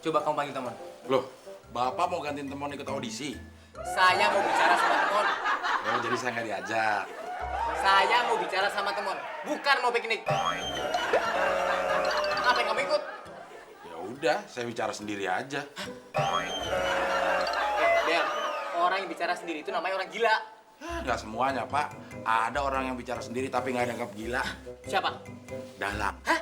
Coba kamu panggil Temon. Loh, Bapak mau gantiin Temon ikut audisi? Saya mau bicara sama Temon. Oh, jadi saya nggak diajak. Saya mau bicara sama Temon, bukan mau piknik. Ngapain kamu ikut? Ya udah, saya bicara sendiri aja. Del, orang yang bicara sendiri itu namanya orang gila. Nggak semuanya, Pak. Ada orang yang bicara sendiri tapi nggak dianggap gila. Siapa? Dalak. Hah?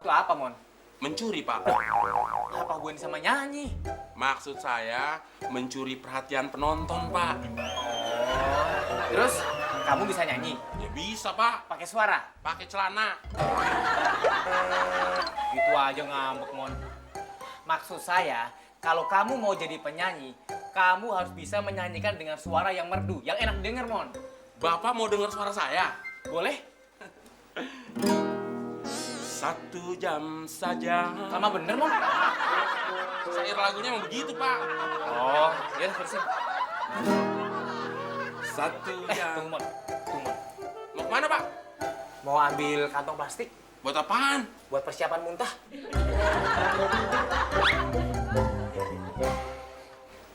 Itu apa, Mon? Mencuri, Pak. Apa hubungan sama nyanyi? Maksud saya mencuri perhatian penonton, Pak. Terus, kamu bisa nyanyi? Ya bisa, Pak. Pakai suara? Pakai celana. Itu aja ngambek, Mon. Maksud saya, kalau kamu mau jadi penyanyi, kamu harus bisa menyanyikan dengan suara yang merdu, yang enak denger, Mon. Bapak mau dengar suara saya? Boleh? 1 jam saja. Lama bener, Mon? Syair lagunya emang begitu, Pak. Oh, ya terusin. 1 jam. Tunggu, Mon. Tunggu, Mon. Mau kemana, Pak? Mau ambil kantong plastik Buat apaan? buat persiapan muntah.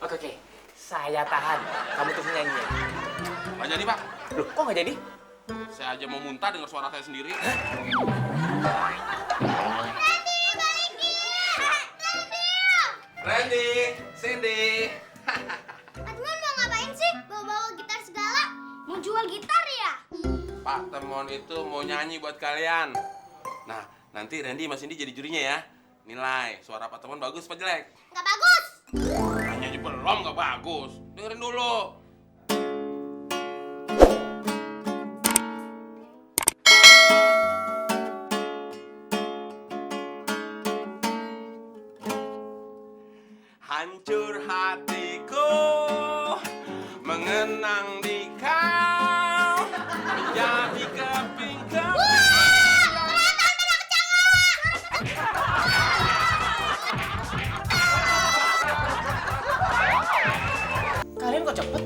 Oke. Saya tahan. Kamu terus nyanyi ya. Nggak jadi, Pak. Loh, kok nggak jadi? Saya aja mau muntah dengar suara saya sendiri. Randy, Cindy. Temon mau ngapain sih? Bawa-bawa gitar segala? Mau jual gitar ya? Pak Temon itu mau nyanyi buat kalian. Nah, nanti Randy sama Cindy jadi jurinya ya. Nilai suara Pak Temon bagus apa jelek? Nggak bagus. Nyanyi belum nggak bagus. Dengerin dulu. Hancur hatiku mengenang di kau menjadi keping-keping. Kalian kok cepet?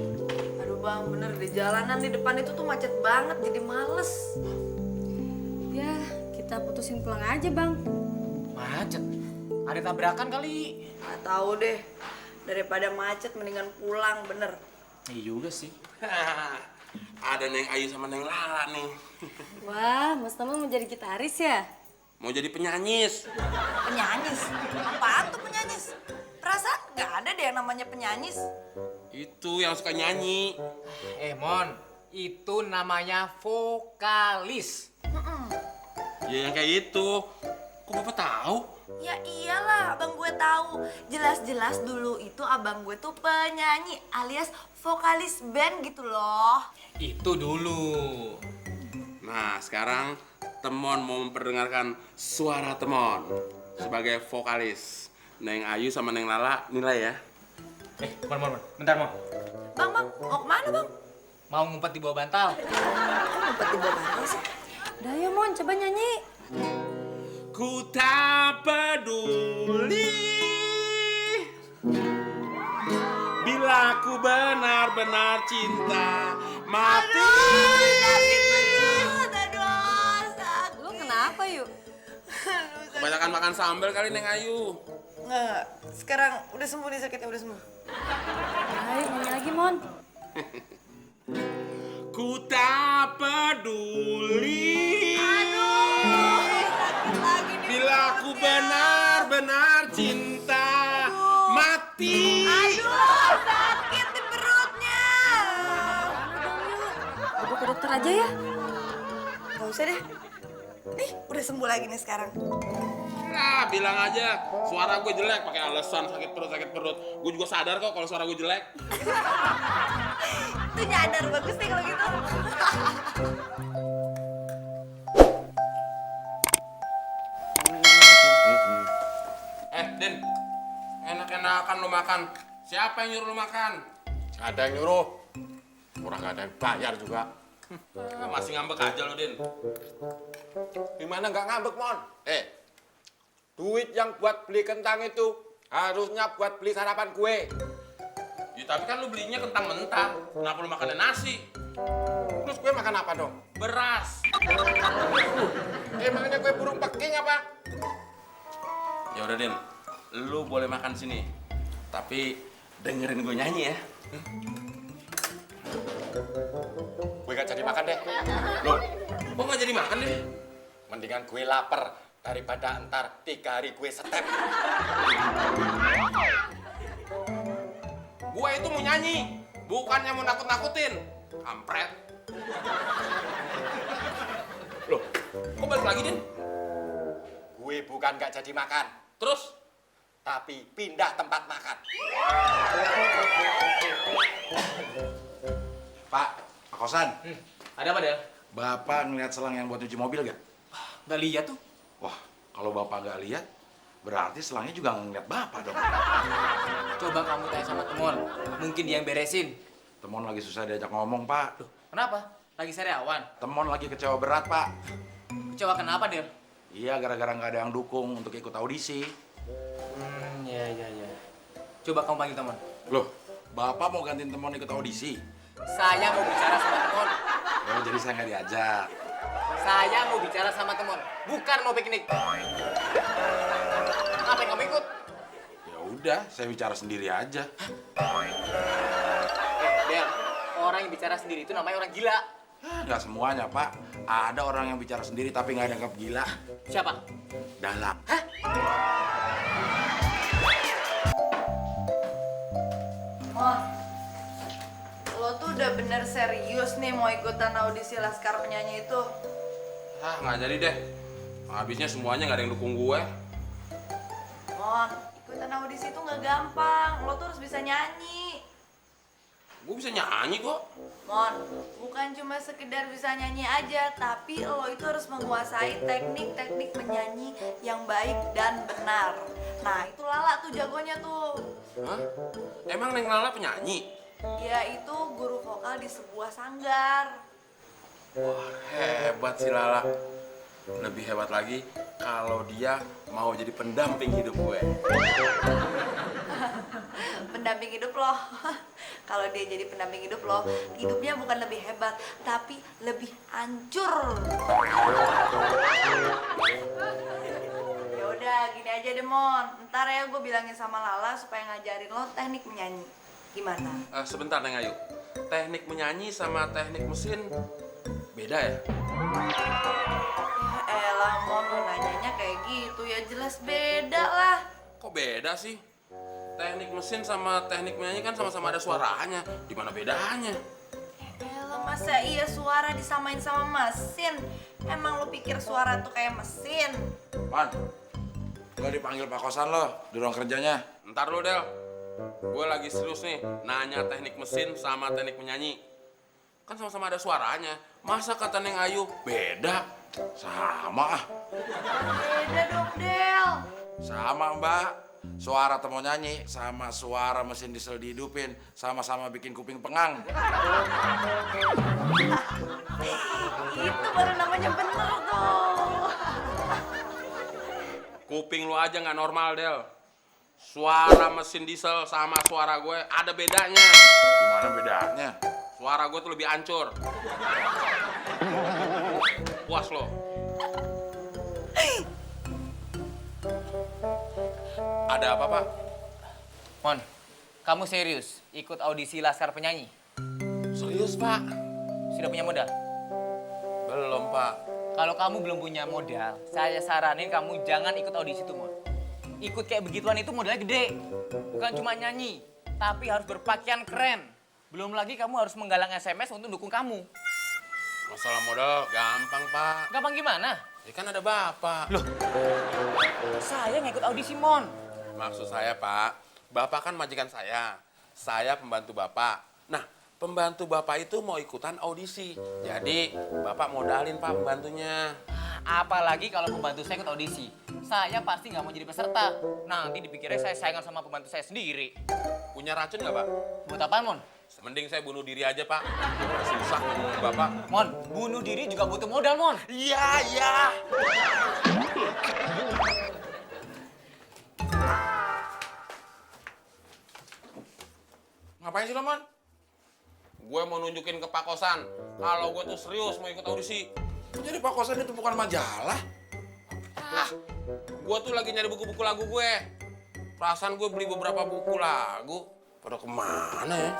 Aduh bang, bener di jalanan di depan itu tuh macet banget, jadi males. Ya, kita putusin pulang aja, Bang. Macet. Ada tabrakan kali. Gak tahu deh, daripada macet mendingan pulang, bener. Iya juga sih. Ada Neng Ayu sama Neng Lala nih. Wah, Mas Temon mau jadi gitaris ya? Mau jadi penyanyis. Penyanyis? Apaan tuh penyanyis? Perasaan gak ada deh yang namanya penyanyis. Itu yang suka nyanyi. Mon, itu namanya vokalis. Ya yang kayak itu. Kok Bapak tahu? Ya iyalah, abang gue tahu. Jelas-jelas dulu itu abang gue tuh penyanyi alias vokalis band gitu loh. Itu dulu. Nah, sekarang Temon mau memperdengarkan suara Temon sebagai vokalis. Neng Ayu sama Neng Lala nilai ya. Mon. Bentar, Mon. Bang, mau kemana bang? Mau ngumpet di bawah bantal. Kok ngumpet di bawah bantal sih? Udah ya, Mon, coba nyanyi. Ku tak peduli bila ku benar-benar cinta mati. Sakit perut, aduh, sakit. Lu kenapa, yuk? Kebanyakan makan sambal kali Neng Ayu. Nggak, sekarang udah sembuh nih sakitnya, udah sembuh. Ayo, nyanyi lagi, Mon. Ku tak peduli Sakit lagi nih. bila ku benar-benar cinta mati. Aduh, sakit di perutnya. Udah ke dokter aja ya? Gak usah deh. Nih, udah sembuh lagi nih sekarang. Nah, bilang aja suara gue jelek pakai alasan sakit perut. Gue juga sadar kok kalau suara gue jelek. Itu nyadar bagus nih kalau gitu. Din, enak-enakan lu makan. Siapa yang nyuruh lu makan? Gak ada yang nyuruh. Orang gak ada yang bayar juga. Masih ngambek aja lu, Din. Gimana nggak ngambek, Mon? Duit yang buat beli kentang itu harusnya buat beli sarapan kue. Ya, tapi kan lu belinya kentang mentah. Kenapa lu makannya nasi? Terus gue makan apa dong? Beras. Emangnya gue burung peking apa? Ya udah, Din. Lu boleh makan sini. Tapi dengerin gue nyanyi ya. Gue gak jadi makan deh. Loh, kok nggak jadi makan deh? Mendingan gue lapar daripada entar 3 hari gue step. Gue itu mau nyanyi, bukannya mau nakut-nakutin. Kampret. Loh, kok balik lagi, Din? Gue bukan gak jadi makan, Terus? tapi pindah tempat makan. Pak Kosan, Ada apa, Del? Bapak ngeliat selang yang buat nyuci mobil gak? Nggak lihat tuh. Wah, kalau Bapak gak lihat, berarti selangnya juga ngeliat Bapak dong. Coba kamu tanya sama Temon. Mungkin dia yang beresin. Temon lagi susah diajak ngomong, Pak. Kenapa? Lagi sariawan. Temon lagi kecewa berat, Pak. Kecewa kenapa, Del? Iya, gara-gara nggak ada yang dukung untuk ikut audisi. Iya. Coba kamu panggil Temon. Loh, Bapak mau gantiin Temon ikut audisi? Saya mau bicara sama Temon. Oh, jadi saya nggak diajak. Saya mau bicara sama Temon. Bukan mau piknik. Ngapain kamu ikut? Ya udah, saya bicara sendiri aja. Del, orang yang bicara sendiri itu namanya orang gila. Nggak semuanya, Pak. Ada orang yang bicara sendiri tapi nggak dianggap gila. Siapa? Dalam. Mon, lo tuh udah bener serius nih mau ikutan audisi Laskar Penyanyi itu? Ah, nggak jadi deh. Habisnya semuanya nggak ada yang dukung gue. Mon, ikutan audisi itu nggak gampang. Lo tuh harus bisa nyanyi. Gue bisa nyanyi kok. Mon, bukan cuma sekedar bisa nyanyi aja, tapi lo itu harus menguasai teknik-teknik menyanyi yang baik dan benar. Nah, itu Lala tuh jagonya tuh. Hah? Emang Neng Lala penyanyi? Dia itu guru vokal di sebuah sanggar. Wah, hebat si Lala. Lebih hebat lagi kalau dia mau jadi pendamping hidup gue. Pendamping hidup lo. Kalau dia jadi pendamping hidup lo, hidupnya bukan lebih hebat, tapi lebih hancur. Ya udah, gini aja deh Mon. Ntar ya gue bilangin sama Lala supaya ngajarin lo teknik menyanyi. Gimana? Sebentar Neng Ayu. Teknik menyanyi sama teknik mesin beda ya? Ya elah Mon, lo nanyanya kayak gitu ya jelas beda lah. Kok beda sih? Teknik mesin sama teknik menyanyi kan sama-sama ada suaranya. Di mana bedanya? Elah masa iya suara disamain sama mesin? Emang lo pikir suara tuh kayak mesin? Man, lo dipanggil Pak Kosan lo di ruang kerjanya. Ntar lu, Del. Gue lagi serius nih nanya teknik mesin sama teknik menyanyi. Kan sama-sama ada suaranya. Masa kata Neng Ayu beda? Sama ah. Beda dong Del. Sama Mbak. Suara Temon nyanyi sama suara mesin diesel dihidupin sama-sama bikin kuping pengang. Itu baru namanya bener tuh. Kuping lu aja nggak normal, Del. Suara mesin diesel sama suara gue ada bedanya. Gimana bedanya? Suara gue tuh lebih hancur. Puas lo. Ada apa, Pak? Mon, kamu serius ikut audisi Laskar Penyanyi? Serius, Pak? Sudah punya modal? Belum, Pak. Kalau kamu belum punya modal, saya saranin kamu jangan ikut audisi itu, Mon. Ikut kayak begituan itu modalnya gede. Bukan cuma nyanyi, tapi harus berpakaian keren. Belum lagi kamu harus menggalang SMS untuk dukung kamu. Masalah modal gampang, Pak. Gampang gimana? Ya kan ada Bapak. Loh, saya nggak ikut audisi, Mon. Maksud saya, Pak, Bapak kan majikan saya. Saya pembantu Bapak. Nah, pembantu Bapak itu mau ikutan audisi. Jadi, Bapak modalin, Pak, pembantunya. Apalagi kalau pembantu saya ikut audisi. Saya pasti nggak mau jadi peserta. Nanti dipikirnya saya saingan sama pembantu saya sendiri. Punya racun nggak, Pak? Buat apaan, Mon? Mending saya bunuh diri aja, Pak. Susah ngomongin Bapak. Mon, bunuh diri juga butuh modal, Mon. Iya, iya. Ngapain sih lo, Mon? gue mau nunjukin ke Pak Kosan kalau gue tuh serius mau ikut audisi. Jadi Pak Kosan itu bukan majalah. Ah, gue tuh lagi nyari buku-buku lagu gue. Perasaan gue beli beberapa buku lagu. Pada kemana ya?